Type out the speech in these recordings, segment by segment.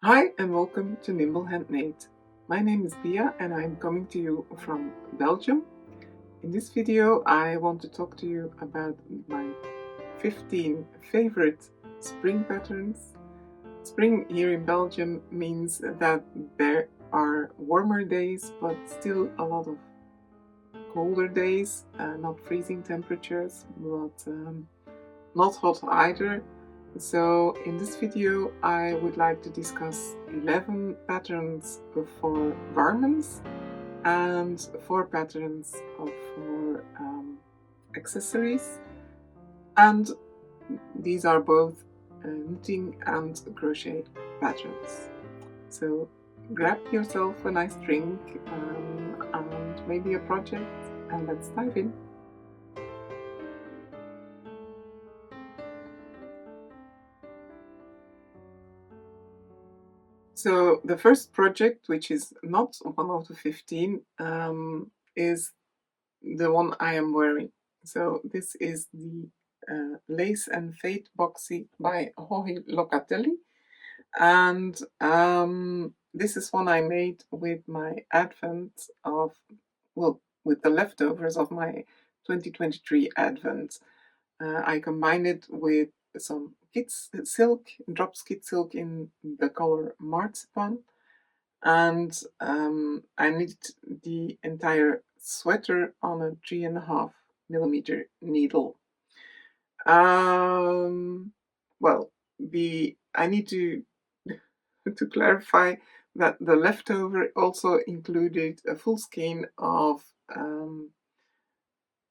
Hi and welcome to Nimble.handmade. My name is Bia and I'm coming to you from Belgium. In this video I want to talk to you about my 15 favorite spring patterns. Spring here in Belgium means that there are warmer days but still a lot of colder days, not freezing temperatures but not hot either. So in this video I would like to discuss 11 patterns for garments and 4 patterns for accessories, and these are both knitting and crochet patterns. So grab yourself a nice drink and maybe a project, and let's dive in. So the first project, which is not one of the 15, is the one I am wearing. So this is the Lace and Fate Boxy by Jorge Locatelli, and this is one I made with my advent of, well, with the leftovers of my 2023 advent. I combined it with some silk, drops kid silk in the color marzipan, and I knit the entire sweater on a 3.5 millimeter needle. Well, I need to to clarify that the leftover also included a full skein of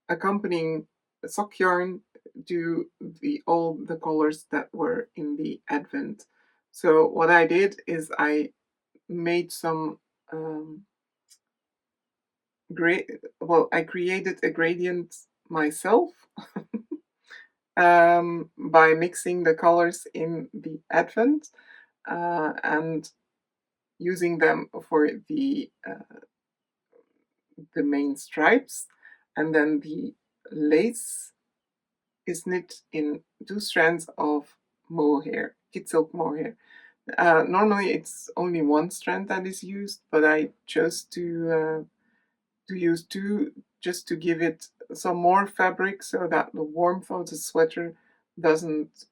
accompanying sock yarn to all the colors that were in the advent. So what I did is I made some I created a gradient myself by mixing the colors in the advent and using them for the main stripes, and then the lace is knit in 2 strands of mohair, kid silk mohair. Normally it's only 1 strand that is used, but I chose to use 2 just to give it some more fabric so that the warmth of the sweater doesn't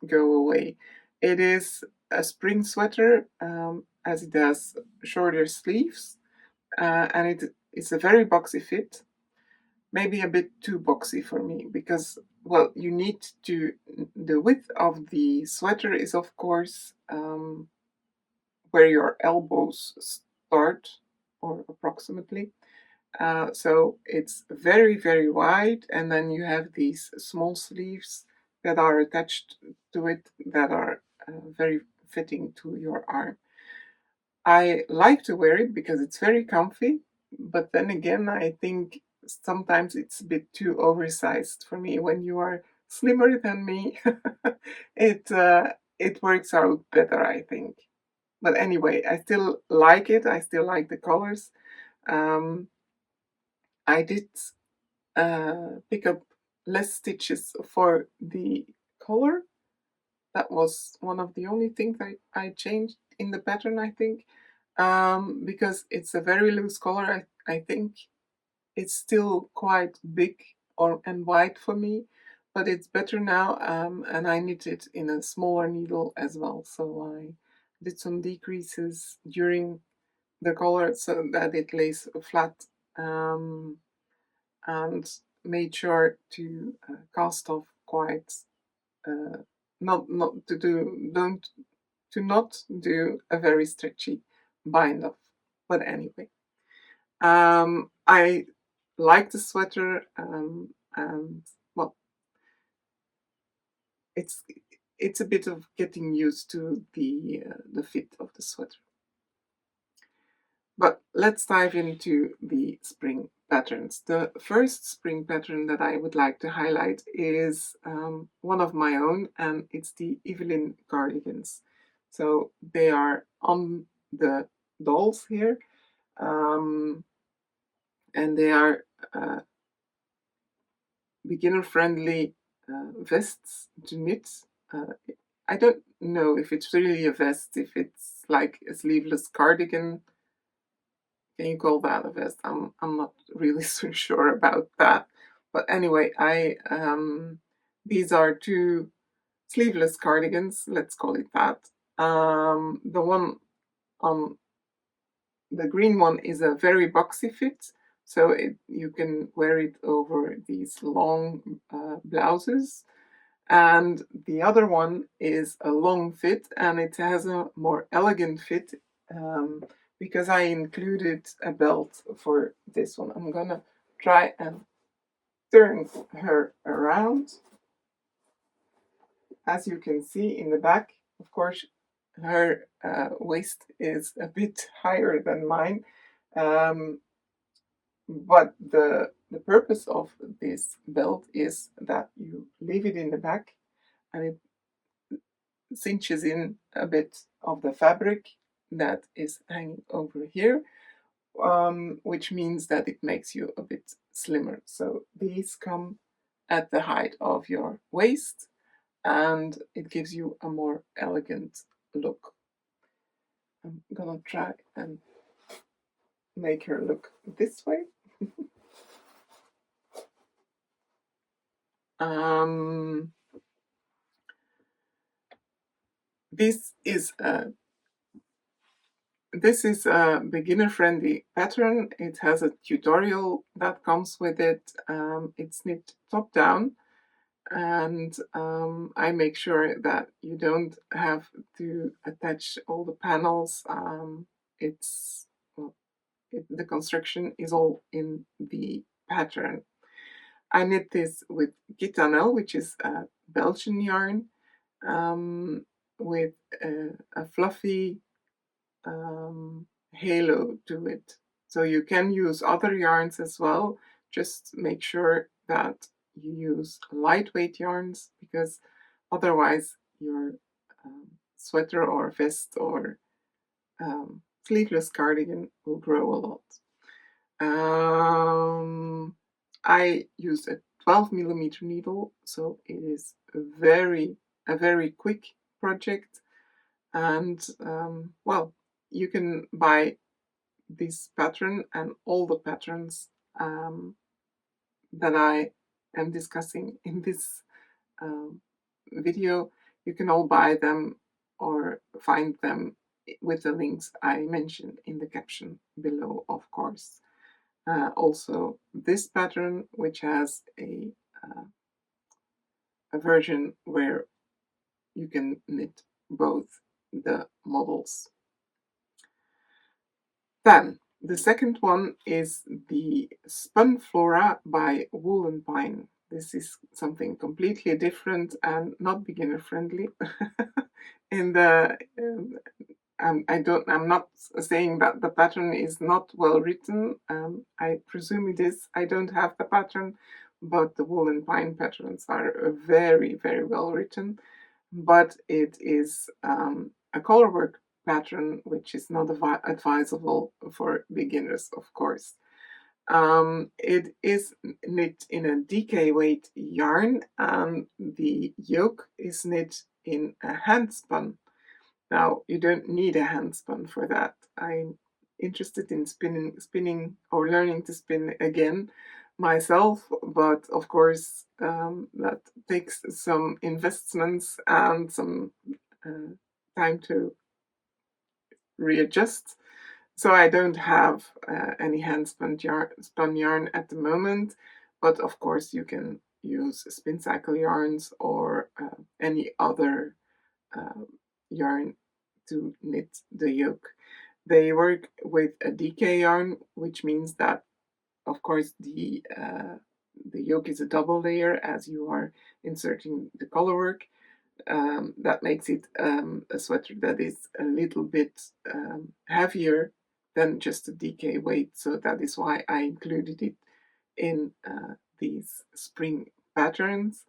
go away. It is a spring sweater, as it has shorter sleeves, and it is a very boxy fit. Maybe a bit too boxy for me because, well, you need to, the width of the sweater is of course where your elbows start, or approximately. So it's very, very wide, and then you have these small sleeves that are attached to it that are very fitting to your arm. I like to wear it because it's very comfy, but then again, I think sometimes it's a bit too oversized for me. When you are slimmer than me, it works out better, I think. But anyway, I still like it. I still like the colors. Um, I did pick up less stitches for the color. That was one of the only things I changed in the pattern, I think, because it's a very loose color. I think it's still quite big and wide for me, but it's better now, and I knit it in a smaller needle as well. So I did some decreases during the color so that it lays flat, and made sure to cast off quite, uh, not to do don't to not do a very stretchy bind off. But anyway, I like the sweater, and well, it's it's a bit of getting used to the fit of the sweater. But let's dive into the spring patterns. The first spring pattern that I would like to highlight is one of my own, and it's the Evelyn cardigans. So they are on the dolls here, um, and they are beginner-friendly vests to knit. Uh, I don't know if it's really a vest, if it's like a sleeveless cardigan. Can you call that a vest? I'm not really so sure about that. But anyway, these are two sleeveless cardigans, let's call it that. The one on the green one is a very boxy fit, so you can wear it over these long blouses. And the other one is a long fit, and it has a more elegant fit um, because I included a belt for this one. I'm gonna try and turn her around. As you can see in the back, of course, her waist is a bit higher than mine. Um, but the purpose of this belt is that you leave it in the back and it cinches in a bit of the fabric that is hanging over here, which means that it makes you a bit slimmer. So these come at the height of your waist and it gives you a more elegant look. I'm gonna try and make her look this way. um, this is a beginner-friendly pattern. It has a tutorial that comes with it. It's knit top down, and I make sure that you don't have to attach all the panels. It's well, the construction is all in the pattern. I knit this with Gitanel, which is a Belgian yarn, with a fluffy halo to it. So you can use other yarns as well. Just make sure that you use lightweight yarns because otherwise your sweater or vest or sleeveless cardigan will grow a lot. I used a 12mm needle, so it is a very quick project. And well, you can buy this pattern and all the patterns that I am discussing in this video. You can all buy them or find them with the links I mentioned in the caption below, of course. Also, this pattern, which has a version where you can knit both the models. Then, the second one is the Spun Flora by Wool and Pine. This is something completely different and not beginner friendly. In the I'm not saying that the pattern is not well written. I presume it is. I don't have the pattern, but the Wool and Pine patterns are very, very well written. But it is a colorwork pattern, which is not advisable for beginners, of course. It is knit in a DK weight yarn, and the yoke is knit in a hand spun. Now, you don't need a hand spun for that. I'm interested in spinning or learning to spin again myself, but of course that takes some investments and some time to readjust. So I don't have any hand spun yarn at the moment, but of course you can use spin cycle yarns or any other yarn to knit the yoke. They work with a DK yarn, which means that, of course, the yoke is a double layer as you are inserting the colorwork. That makes it a sweater that is a little bit heavier than just a DK weight. So that is why I included it in these spring patterns.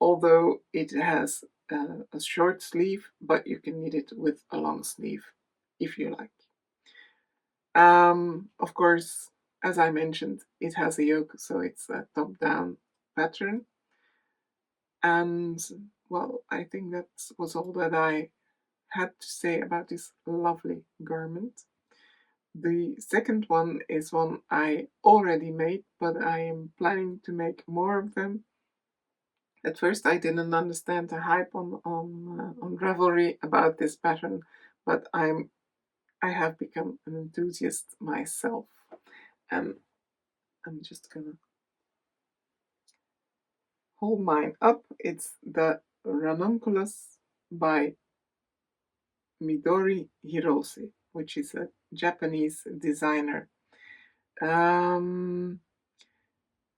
Although it has a short sleeve, but you can knit it with a long sleeve if you like. Of course, as I mentioned, it has a yoke, so it's a top-down pattern. And well, I think that was all that I had to say about this lovely garment. The second one is one I already made, but I am planning to make more of them. At first, I didn't understand the hype on Ravelry about this pattern, but I have become an enthusiast myself, and I'm just gonna hold mine up. It's the Ranunculus by Midori Hirose, which is a Japanese designer. Um,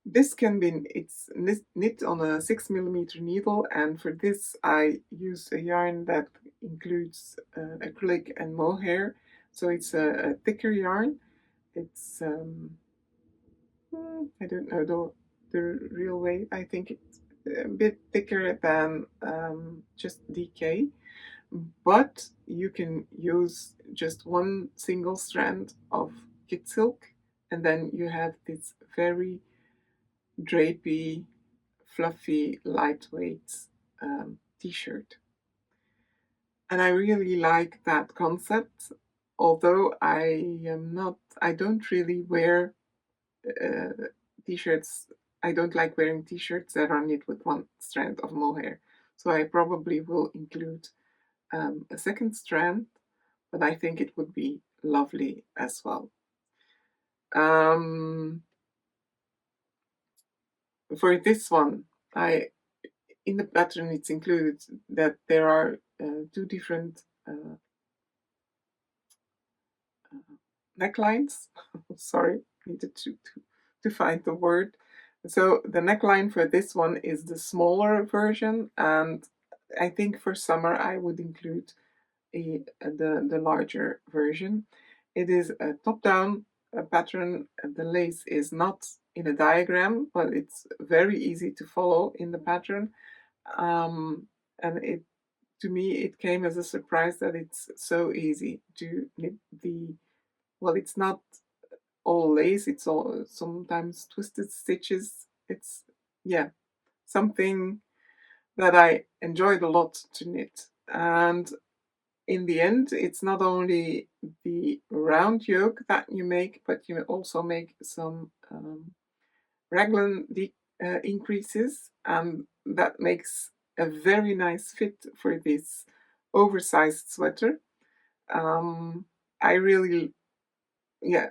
This can be, it's knit on a 6mm needle, and for this I use a yarn that includes acrylic and mohair, so it's a thicker yarn. It's, I don't know the real weight, I think it's a bit thicker than just DK, but you can use just one single strand of kit silk, and then you have this very drapey, fluffy, lightweight t-shirt. And I really like that concept, although I don't really wear t-shirts. I don't like wearing t-shirts that are knit with one strand of mohair. So I probably will include a second strand, but I think it would be lovely as well. For this one, in the pattern it's included that there are two different necklines. Sorry, needed to find the word. So the neckline for this one is the smaller version, and I think for summer I would include the larger version. It is a top-down pattern. The lace is not in a diagram, but it's very easy to follow in the pattern. And to me, it came as a surprise that it's so easy to knit well, it's not all lace, it's all sometimes twisted stitches. It's, yeah, something that I enjoyed a lot to knit. And in the end, it's not only the round yoke that you make, but you also make some raglan increases, and that makes a very nice fit for this oversized sweater. I really, yeah,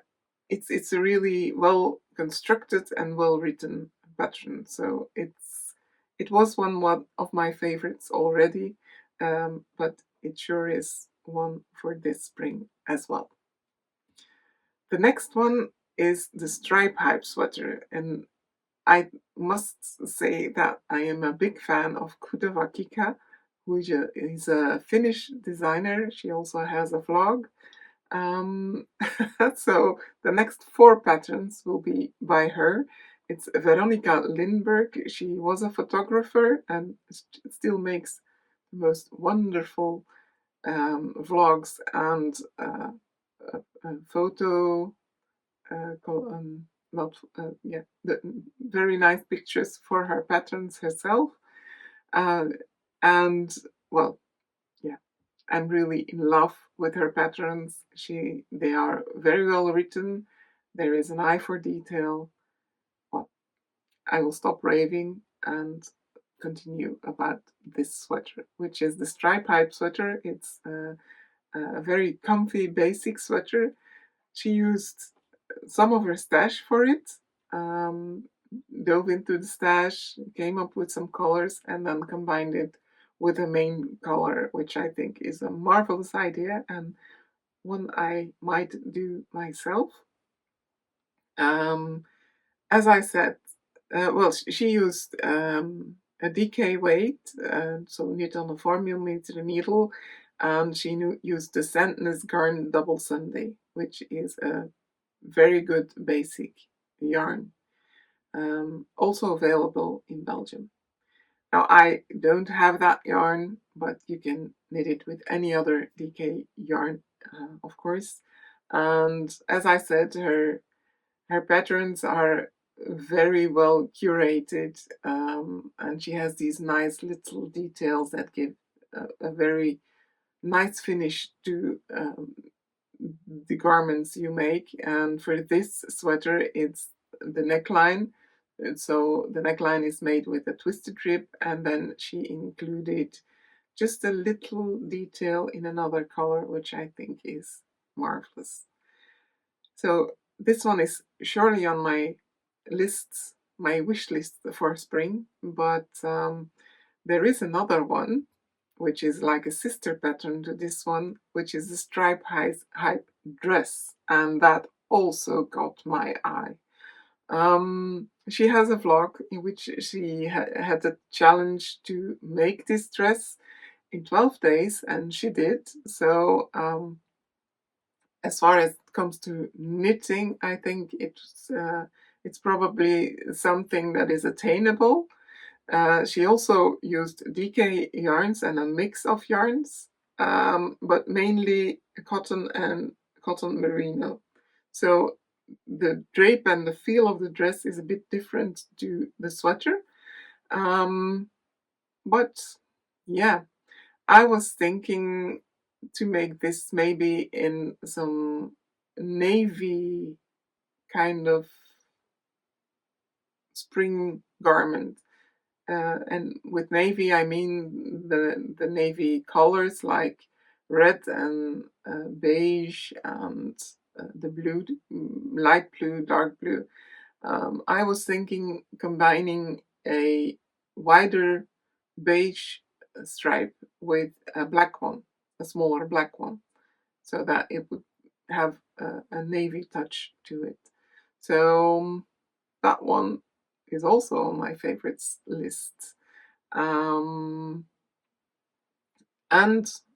it's a really well constructed and well written pattern. So it was one of my favorites already, but it sure is one for this spring as well. The next one is the stripe hype sweater, and I must say that I am a big fan of Kudava Kika, who is a Finnish designer. She also has a vlog. So the next 4 patterns will be by her. It's Veronica Lindberg. She was a photographer and still makes the most wonderful vlogs and photo not yeah, very nice pictures for her patterns herself. And well, yeah, I'm really in love with her patterns. They are very well written. There is an eye for detail. Well, I will stop raving and continue about this sweater, which is the stripe hype sweater. It's a very comfy basic sweater. She used some of her stash for it, dove into the stash, came up with some colors, and then combined it with a main color, which I think is a marvelous idea and one I might do myself. As I said, well, she used a DK weight, so knit on a 4mm needle, and she used the Sandness Garn Double Sunday, which is a very good basic yarn, also available in Belgium. Now, I don't have that yarn, but you can knit it with any other DK yarn, of course. And as I said, her patterns are very well curated, and she has these nice little details that give a very nice finish to the garments you make. And for this sweater, it's the neckline. And so the neckline is made with a twisted rib, and then she included just a little detail in another color, which I think is marvelous. So this one is surely on my lists, my wish list for spring, but there is another one which is like a sister pattern to this one, which is the stripe hype dress, and that also got my eye. She has a vlog in which she had a challenge to make this dress in 12 days, and she did. So as far as it comes to knitting, I think it's probably something that is attainable. She also used DK yarns and a mix of yarns, but mainly cotton and cotton merino. So the drape and the feel of the dress is a bit different to the sweater. But yeah, I was thinking to make this maybe in some navy kind of spring garment. And with navy, I mean the navy colors like red and beige and the blue, light blue, dark blue. I was thinking combining a wider beige stripe with a black one, a smaller black one, so that it would have a navy touch to it. So that one is also on my favorites list. And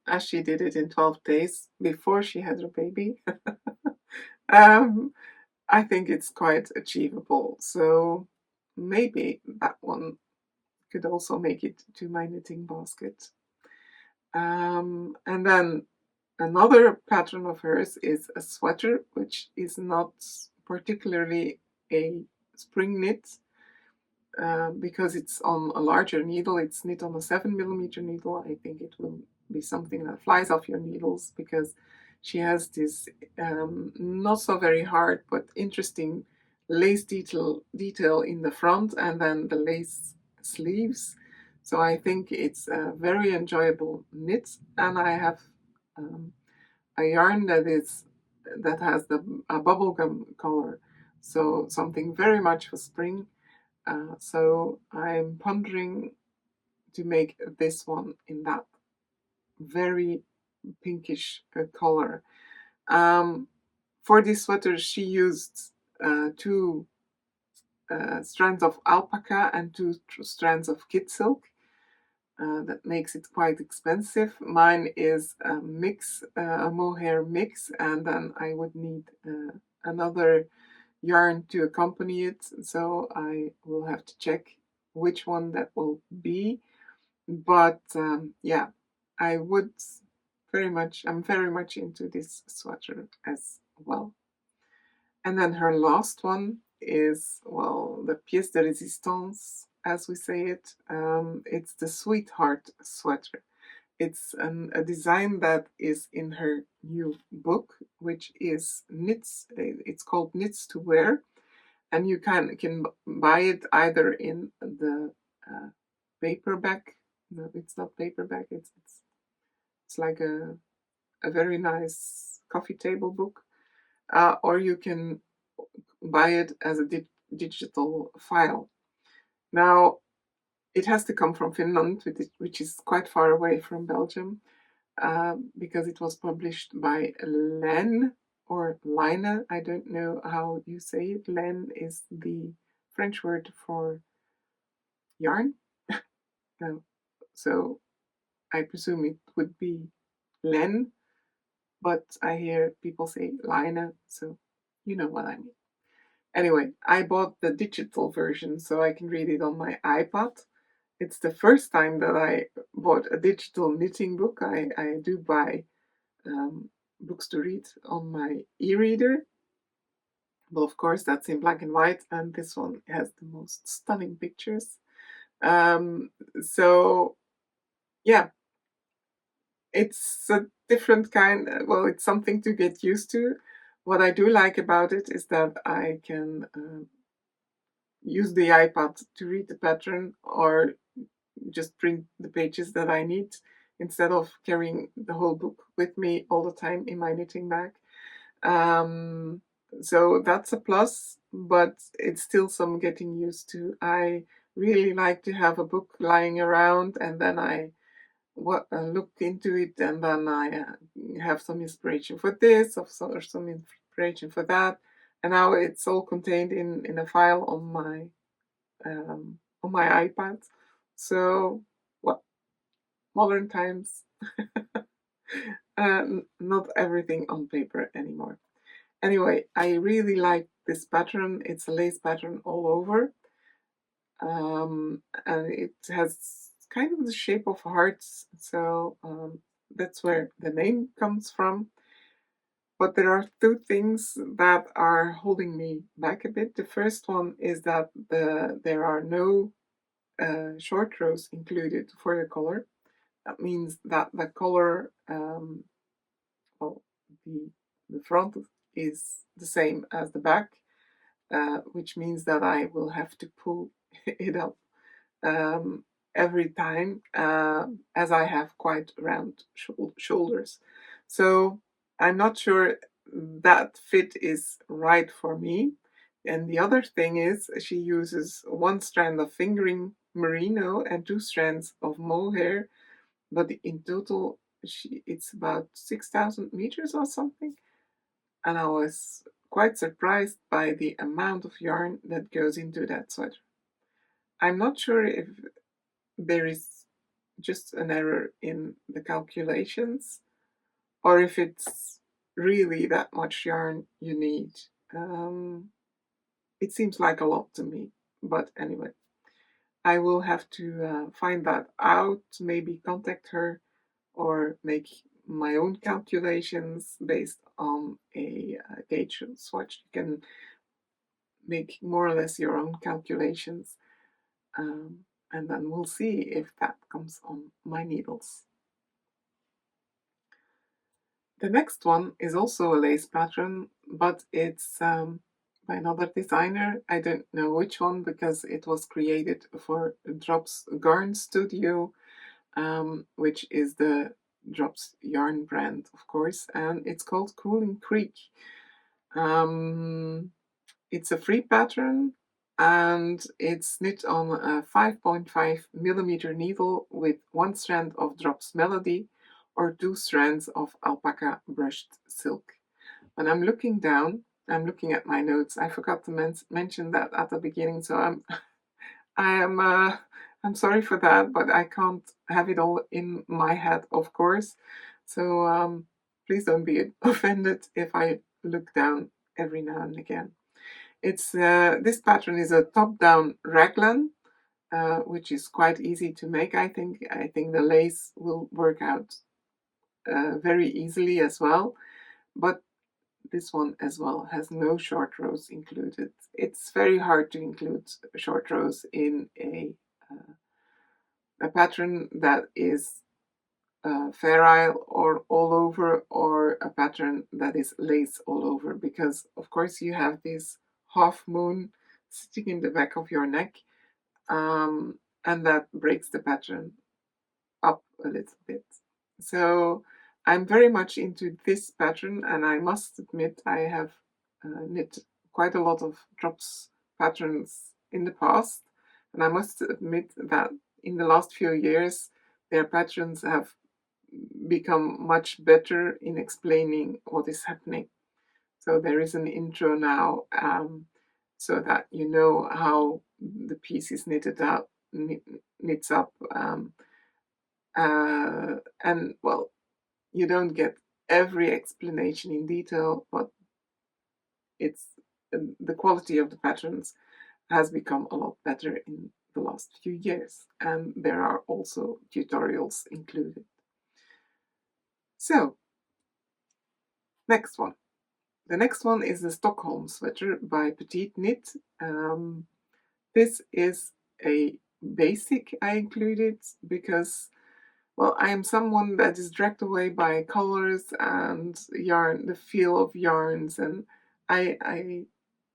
as she did it in 12 days before she had her baby, um, I think it's quite achievable. So maybe that one could also make it to my knitting basket. And then another pattern of hers is a sweater, which is not particularly a spring knit, because it's on a larger needle. It's knit on a 7mm needle. I think it will be something that flies off your needles, because she has this not so very hard but interesting lace detail in the front, and then the lace sleeves. So I think it's a very enjoyable knit, and I have a yarn that has a bubblegum color, so something very much for spring. So I'm pondering to make this one in that very pinkish color. For this sweater, she used two strands of alpaca and two strands of kid silk. That makes it quite expensive. Mine is a mix, a mohair mix, and then I would need another yarn to accompany it, so I will have to check which one that will be. But yeah, I'm very much into this sweater as well. And then her last one is, well, the pièce de résistance, as we say it. It's the sweetheart sweater. It's a design that is in her new book, which is knits. It's called Knits to Wear, and you can buy it either in the paperback. No, it's not paperback. It's like a very nice coffee table book, or you can buy it as a digital file. Now, it has to come from Finland, which is quite far away from Belgium, because it was published by Len or Line. I don't know how you say it. Len is the French word for yarn. So I presume it would be Len, but I hear people say Line, so you know what I mean. Anyway, I bought the digital version so I can read it on my iPad. It's the first time that I bought a digital knitting book. I do buy books to read on my e-reader, But of course that's in black and white, and this one has the most stunning pictures. So yeah, it's a different kind, well, it's something to get used to. What I do like about it is that I can use the iPad to read the pattern or just print the pages that I need instead of carrying the whole book with me all the time in my knitting bag. Um, so that's a plus, but it's still some getting used to. I really like to have a book lying around, and then I look into it, and then I have some inspiration for this, or some inspiration for that, and now it's all contained in a file on my iPad. So, well, modern times, not everything on paper anymore. Anyway, I really like this pattern. It's a lace pattern all over, and it has kind of the shape of hearts, so that's where the name comes from. But there are two things that are holding me back a bit. The first one is that there are no short rows included for the collar. That means that the collar, well, the, the front is the same as the back, which means that I will have to pull it up um, every time, as I have quite round shoulders. So I'm not sure that fit is right for me. And the other thing is, she uses one strand of fingering merino and two strands of mohair, but in total, it's about 6,000 meters or something. And I was quite surprised by the amount of yarn that goes into that sweater. I'm not sure if there is just an error in the calculations, or if it's really that much yarn you need. Um, it seems like a lot to me, but anyway, I will have to find that out, maybe contact her, or make my own calculations based on a gauge swatch. You can make more or less your own calculations, and then we'll see if that comes on my needles. The next one is also a lace pattern, but it's by another designer. I don't know which one because it was created for Drops Garn Studio, which is the Drops yarn brand, of course, and it's called Cooling Creek. It's a free pattern, and it's knit on a 5.5 millimeter needle with one strand of Drops Melody or two strands of alpaca brushed silk. When I'm looking down, I'm looking at my notes. I forgot to mention that at the beginning, so I'm sorry for that, but I can't have it all in my head, of course. So please don't be offended if I look down every now and again. It's this pattern is a top-down raglan, which is quite easy to make. I think the lace will work out very easily as well, but this one as well has no short rows included. It's very hard to include short rows in a pattern that is ferile or all over, or a pattern that is lace all over, because of course you have this half moon sitting in the back of your neck, and that breaks the pattern up a little bit. So I'm very much into this pattern, and I must admit I have knit quite a lot of drops patterns in the past, and I must admit that in the last few years their patterns have become much better in explaining what is happening. So there is an intro now, so that you know how the piece is knits up, and well, you don't get every explanation in detail, but it's the quality of the patterns has become a lot better in the last few years, and there are also tutorials included. So, next one. The next one is the Stockholm sweater by Petite Knit. This is a basic I included because, well, I am someone that is dragged away by colors and yarn, the feel of yarns, and I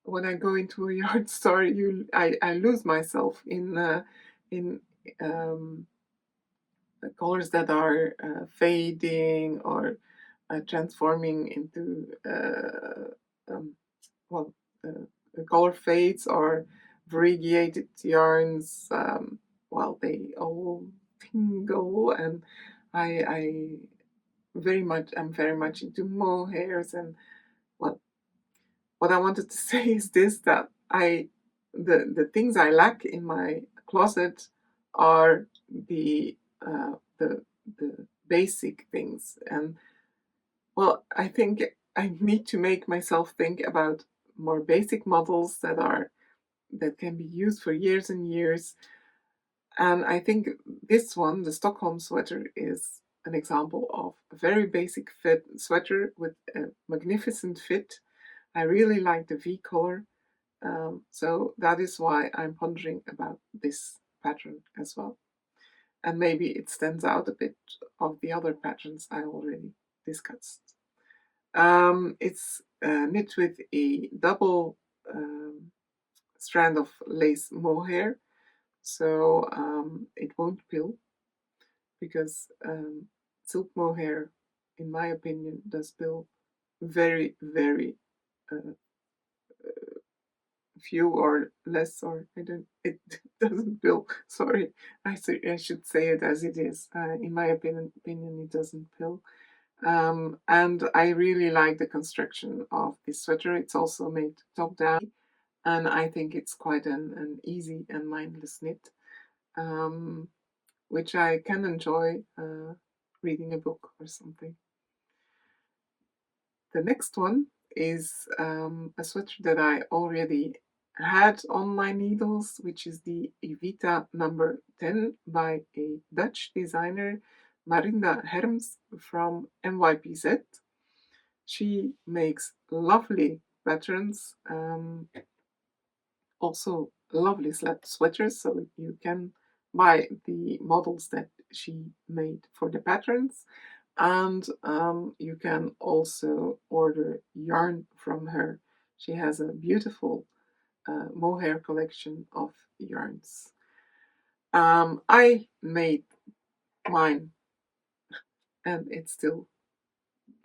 when I go into a yarn store, I lose myself in um, the colors that are fading or transforming into um, well, color fades or variegated yarns. Well, they all tingle, and I I'm very much into mohairs. And well, what I wanted to say is this: that the things I lack in my closet are the basic things. And well, I think I need to make myself think about more basic models that can be used for years and years. And I think this one, the Stockholm sweater, is an example of a very basic fit sweater with a magnificent fit. I really like the V color, so that is why I'm pondering about this pattern as well. And maybe it stands out a bit of the other patterns I already discussed. It's knit with a double strand of lace mohair, so it won't pill because silk mohair, in my opinion, does pill very, very uh, few or less, or I don't. It doesn't pill. Sorry, I should say it as it is. In my opinion, it doesn't pill. And I really like the construction of this sweater. It's also made top down, and I think it's quite an easy and mindless knit, um, which I can enjoy reading a book or something. The next one is a sweater that I already had on my needles, which is the Evita number 10 by a Dutch designer, Marinda Herms from NYPZ. She makes lovely patterns, also lovely sweaters, so you can buy the models that she made for the patterns, and you can also order yarn from her. She has a beautiful mohair collection of yarns. I made mine, and it's still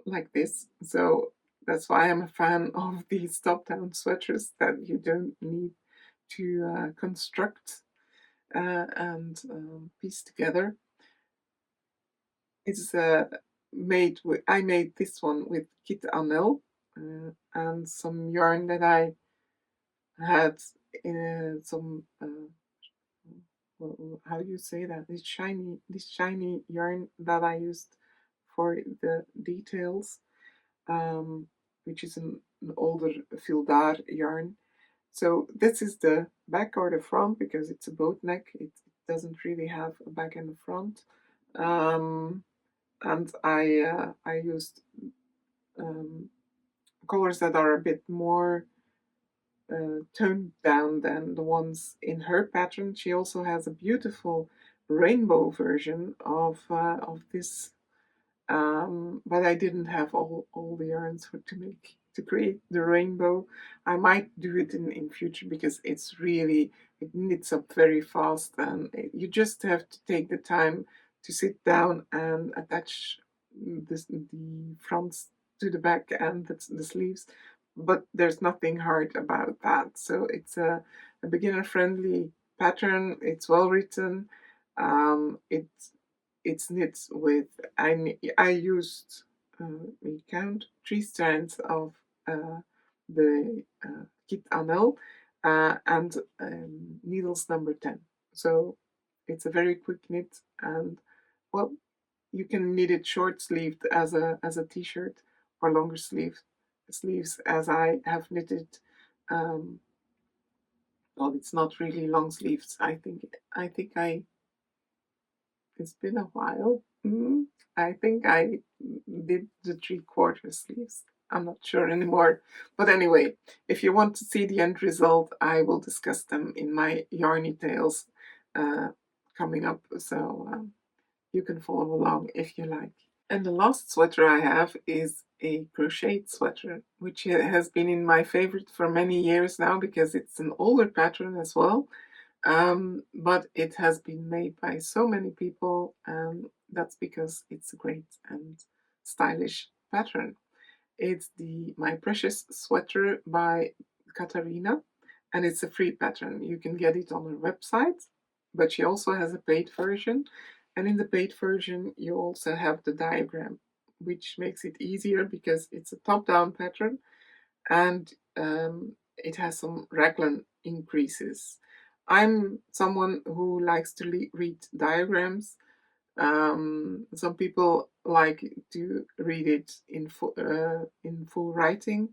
like this, so that's why I'm a fan of these top-down sweaters that you don't need to construct and piece together. It's made with, I made this one with Kit Anel and some yarn that I had in some how do you say that? This shiny yarn that I used for the details, um, which is an older Fildar yarn. So this is the back or the front because it's a boat neck. It doesn't really have a back and a front. Um, and I used um, colors that are a bit more toned down than the ones in her pattern. She also has a beautiful rainbow version of this, but I didn't have all the yarns to create the rainbow. I might do it in future because it knits up very fast, and you just have to take the time to sit down and attach the fronts to the back and the sleeves. But there's nothing hard about that. So it's a beginner friendly pattern. It's well written. It's knit with, I used, we count, 3 strands of the Kit Anel and needles number 10. So it's a very quick knit, and well, you can knit it short sleeved as a t-shirt or longer sleeves as I have knitted. Um, well, it's not really long sleeves. I think it's been a while. I think I did the 3/4 sleeves. I'm not sure anymore. But anyway, if you want to see the end result, I will discuss them in my yarny tales coming up, so you can follow along if you like. And the last sweater I have is a crocheted sweater, which has been in my favorite for many years now because it's an older pattern as well. But it has been made by so many people, and that's because it's a great and stylish pattern. It's the My Precious Sweater by Katarina, and it's a free pattern. You can get it on her website, but she also has a paid version. And in the paid version, you also have the diagram, which makes it easier because it's a top-down pattern and it has some raglan increases. I'm someone who likes to read diagrams. Some people like to read it in full writing,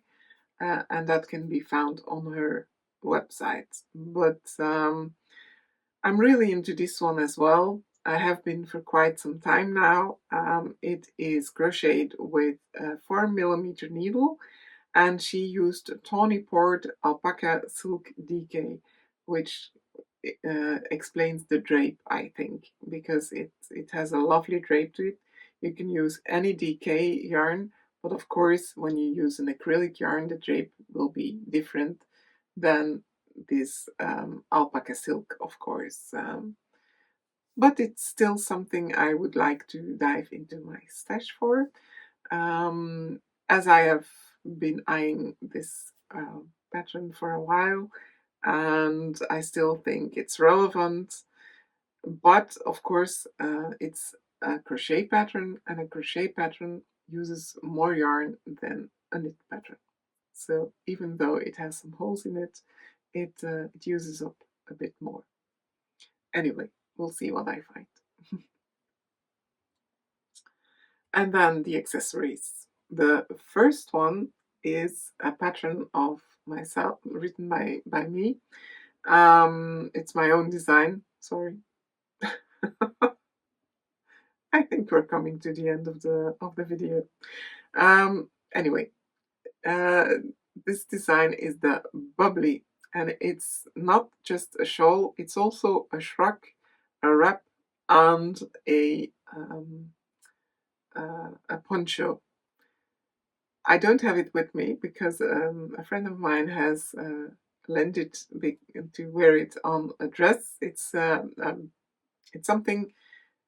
and that can be found on her website. But I'm really into this one as well. I have been for quite some time now. It is crocheted with a 4mm needle, and she used tawny port alpaca silk DK, which explains the drape, I think, because it has a lovely drape to it. You can use any DK yarn, but of course, when you use an acrylic yarn, the drape will be different than this alpaca silk, of course. But it's still something I would like to dive into my stash for. As I have been eyeing this pattern for a while, and I still think it's relevant. But of course, it's a crochet pattern, and a crochet pattern uses more yarn than a knit pattern. So even though it has some holes in it, it uses up a bit more. Anyway, we'll see what I find. And then the accessories. The first one is a pattern of myself, written by me. It's my own design. Sorry. I think we're coming to the end of the video. Anyway, this design is the bubbly, and it's not just a shawl, it's also a shrug, a wrap, and a poncho. I don't have it with me because a friend of mine has lent it to wear it on a dress. It's something,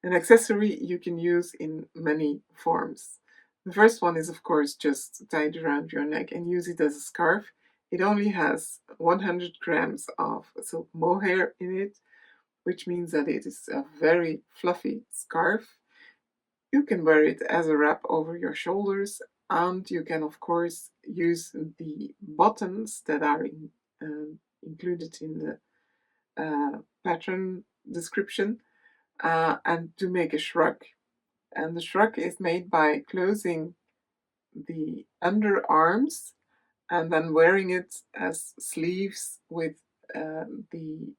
an accessory you can use in many forms. The first one is, of course, just tied around your neck and use it as a scarf. It only has 100 grams of silk mohair in it, which means that it is a very fluffy scarf. You can wear it as a wrap over your shoulders, and you can, of course, use the buttons that are included in the pattern description and to make a shrug. And the shrug is made by closing the underarms and then wearing it as sleeves with the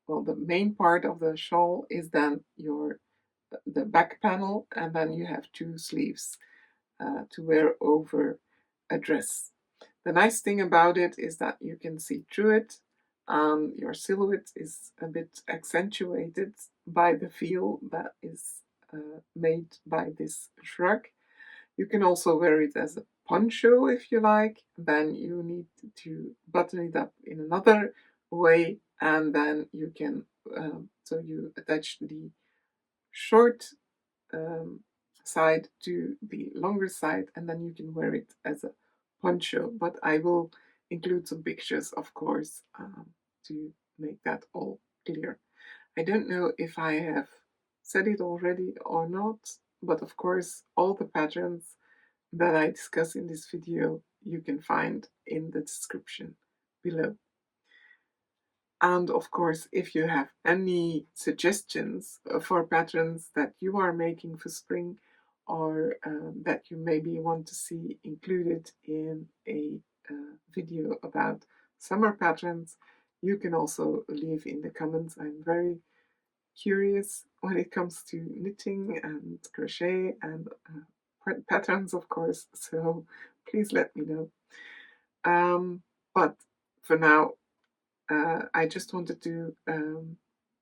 well, the main part of the shawl is then the back panel, and then you have two sleeves to wear over a dress. The nice thing about it is that you can see through it. Your silhouette is a bit accentuated by the feel that is made by this shrug. You can also wear it as a poncho if you like. Then you need to button it up in another way, and then you can so you attach the short side to the longer side, and then you can wear it as a poncho. But I will include some pictures, of course, to make that all clear. I don't know if I have said it already or not, but of course, all the patterns that I discuss in this video you can find in the description below. And of course, if you have any suggestions for patterns that you are making for spring, or that you maybe want to see included in a video about summer patterns, you can also leave in the comments. I'm very curious when it comes to knitting and crochet and patterns, of course, so please let me know. But for now, I just wanted to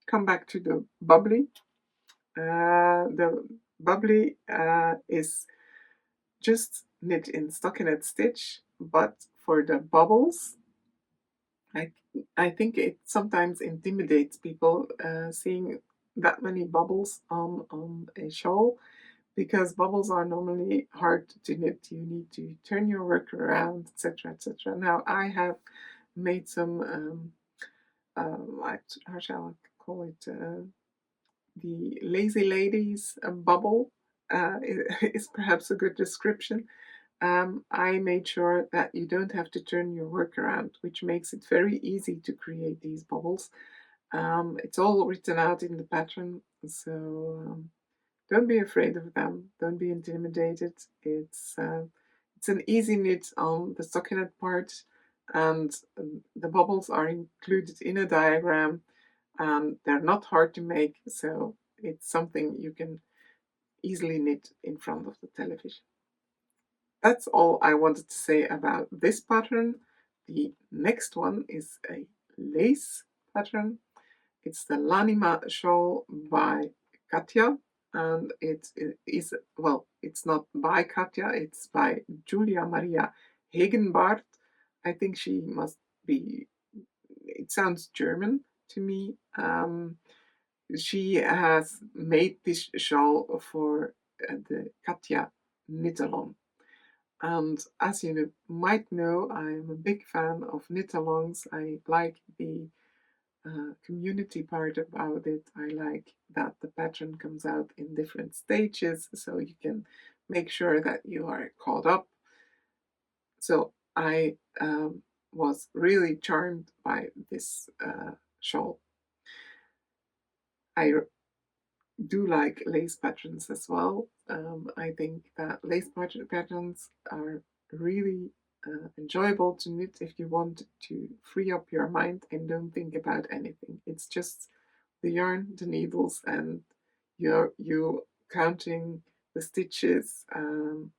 come back to the bubbly. The bubbly is just knit in stockinette stitch, but for the bubbles, I, I think it sometimes intimidates people seeing that many bubbles on a shawl, because bubbles are normally hard to knit. You need to turn your work around, etc., etc. Now I have made some, how shall I call it? The lazy ladies bubble is perhaps a good description. I made sure that you don't have to turn your work around, which makes it very easy to create these bubbles. It's all written out in the pattern, so don't be afraid of them. Don't be intimidated. It's an easy knit on the stockinette part, and the bubbles are included in a diagram, and they're not hard to make, so it's something you can easily knit in front of the television. That's all I wanted to say about this pattern. The next one is a lace pattern. It's the Lanima shawl by Katja, and it is, well, it's not by Katja, it's by Julia Maria Hegenbart. I think she must be, it sounds German to me. She has made this shawl for the Katja knit-along. And as you might know, I'm a big fan of knit-alongs. I like the community part about it. I like that the pattern comes out in different stages, so you can make sure that you are caught up. So I was really charmed by this shawl. I do like lace patterns as well. I think that lace patterns are really enjoyable to knit if you want to free up your mind and don't think about anything. It's just the yarn, the needles, and you counting the stitches, and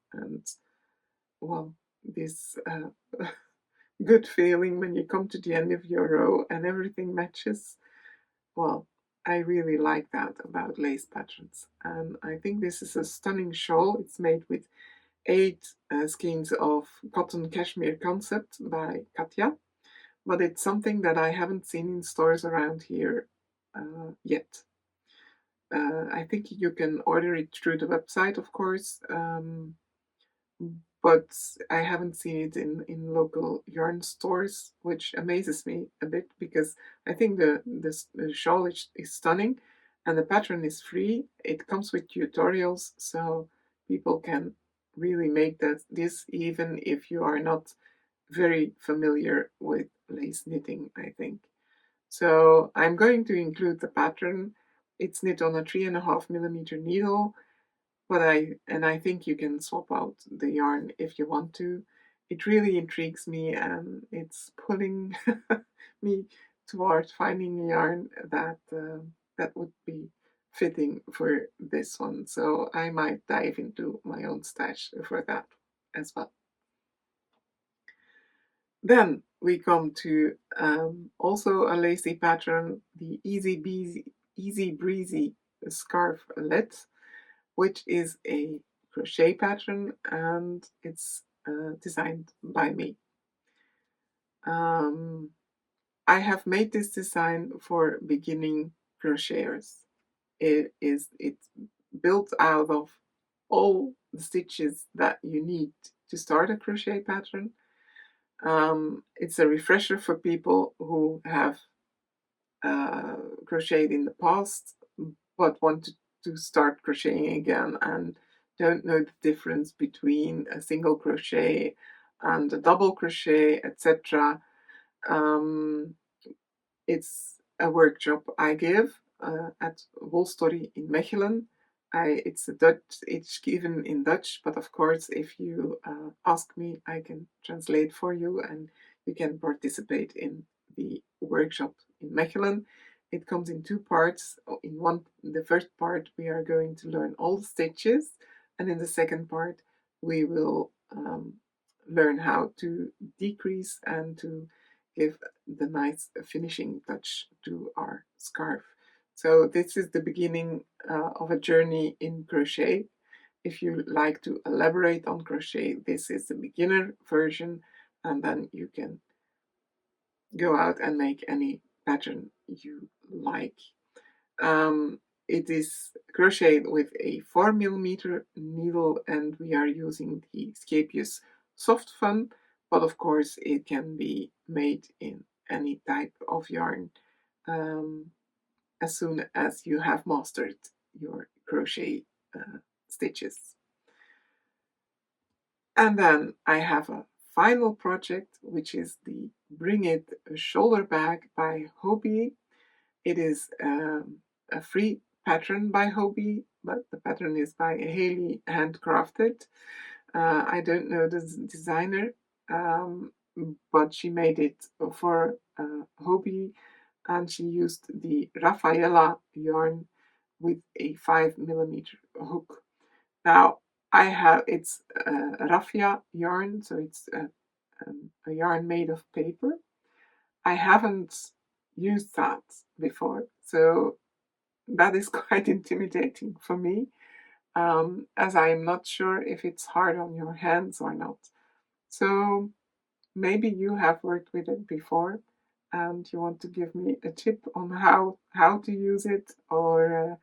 well, this good feeling when you come to the end of your row and everything matches. Well, I really like that about lace patterns. And I think this is a stunning shawl. It's made with 8 skeins of cotton cashmere concept by Katja, but it's something that I haven't seen in stores around here yet. I think you can order it through the website, of course, but I haven't seen it in local yarn stores, which amazes me a bit, because I think the shawl is stunning and the pattern is free. It comes with tutorials, so people can really make this even if you are not very familiar with lace knitting, I think. So I'm going to include the pattern. It's knit on a 3.5mm needle, but I think you can swap out the yarn if you want to. It really intrigues me, and it's pulling me toward finding a yarn that would be fitting for this one. So I might dive into my own stash for that as well. Then we come to also a lacy pattern, the Easy Breezy scarflet, which is a crochet pattern, and it's designed by me. I have made this design for beginning crocheters. It's built out of all the stitches that you need to start a crochet pattern. It's a refresher for people who have crocheted in the past but want to start crocheting again and don't know the difference between a single crochet and a double crochet, etc. It's a workshop I give at Wolstory in Mechelen. It's given in Dutch, but of course, if you ask me, I can translate for you, and you can participate in the workshop in Mechelen. It comes in 2 parts. The first part, we are going to learn all the stitches, And in the second part, we will learn how to decrease and to give the nice finishing touch to our scarf. So this is the beginning of a journey in crochet. If you like to elaborate on crochet, this is the beginner version, and then you can go out and make any pattern you like. It is crocheted with a 4mm needle, and we are using the Scapious Soft Fun, but of course it can be made in any type of yarn as soon as you have mastered your crochet stitches. And then I have a final project, which is the Bring It shoulder bag by Hobie. It is a free pattern by Hobie, but the pattern is by Haley handcrafted. I don't know the designer, but she made it for Hobie, and she used the Rafaela yarn with a 5mm hook. Now it's raffia yarn, so it's a yarn made of paper. I haven't used that before, so that is quite intimidating for me, as I am not sure if it's hard on your hands or not. So maybe you have worked with it before and you want to give me a tip on how to use it, or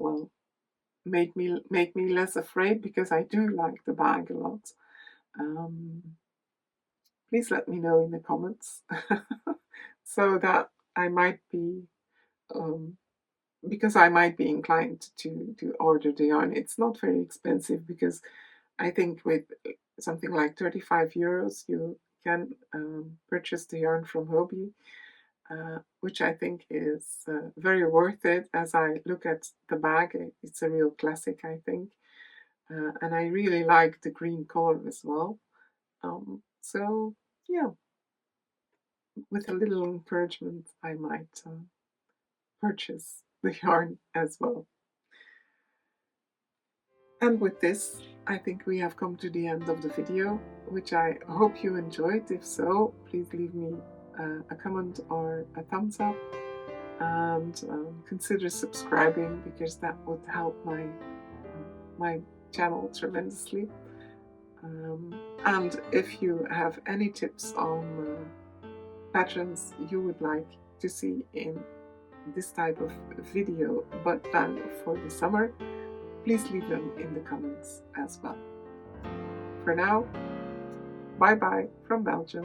well, make me less afraid, because I do like the bag a lot. Please let me know in the comments so that I might be because I might be inclined to order the yarn. It's not very expensive, because I think with something like 35 euros you can purchase the yarn from Hobie, which I think is very worth it. As I look at the bag, it's a real classic, I think. And I really like the green color as well. So yeah, with a little encouragement, I might purchase the yarn as well. And with this, I think we have come to the end of the video, which I hope you enjoyed. If so, please leave me a comment or a thumbs up, and consider subscribing, because that would help my channel tremendously. And if you have any tips on patterns you would like to see in this type of video, but planned for the summer, please leave them in the comments as well. For now, bye bye from Belgium.